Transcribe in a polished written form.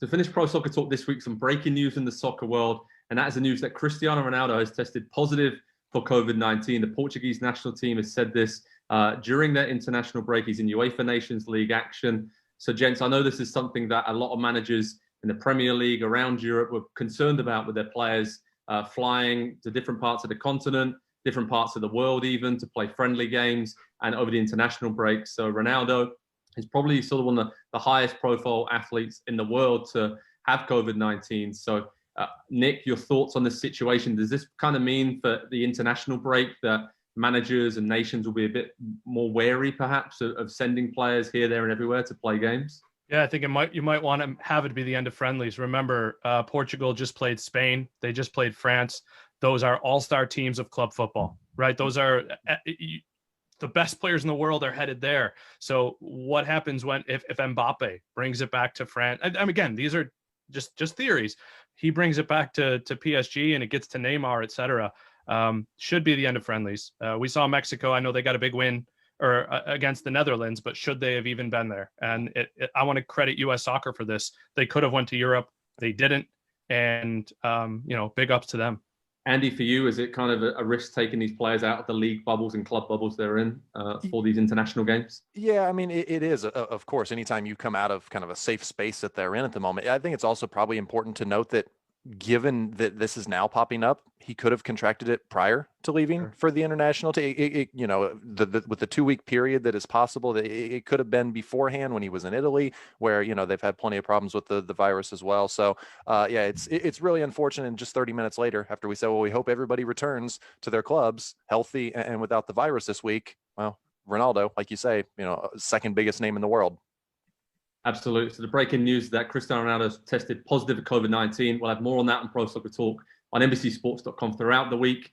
To finish Pro Soccer Talk this week, some breaking news in the soccer world, and that is the news that Cristiano Ronaldo has tested positive for COVID-19. The Portuguese national team has said this during their international break. He's in UEFA Nations League action. So, gents, I know this is something that a lot of managers in the Premier League around Europe were concerned about with their players flying to different parts of the continent, different parts of the world even, to play friendly games and over the international break. So Ronaldo is probably sort of one of the highest profile athletes in the world to have COVID-19. So Nick, your thoughts on this situation? Does this kind of mean for the international break that managers and nations will be a bit more wary perhaps of sending players here, there and everywhere to play games? Yeah, I think you might want to have it be the end of friendlies. Remember, Portugal just played Spain. They just played France. Those are all-star teams of club football, right? Those are the best players in the world are headed there. So what happens if Mbappe brings it back to France? And again, these are just theories. He brings it back to PSG and it gets to Neymar, et cetera. Should be the end of friendlies. We saw Mexico. I know they got a big win against the Netherlands, but should they have even been there? And I want to credit U.S. Soccer for this. They could have went to Europe. They didn't. And, big ups to them. Andy, for you, is it kind of a risk taking these players out of the league bubbles and club bubbles they're in for these international games? Yeah, I mean, it is, of course, anytime you come out of kind of a safe space that they're in at the moment. I think it's also probably important to note that given that this is now popping up, he could have contracted it prior to leaving for the international team. With the 2-week period that is possible, it could have been beforehand when he was in Italy, where they've had plenty of problems with the virus as well. So it's really unfortunate. And just 30 minutes later, after we said, well, we hope everybody returns to their clubs healthy and without the virus this week. Well, Ronaldo, like you say, second biggest name in the world. Absolutely. So the breaking news that Cristiano Ronaldo has tested positive for COVID-19. We'll have more on that on Pro Soccer Talk on NBCSports.com throughout the week.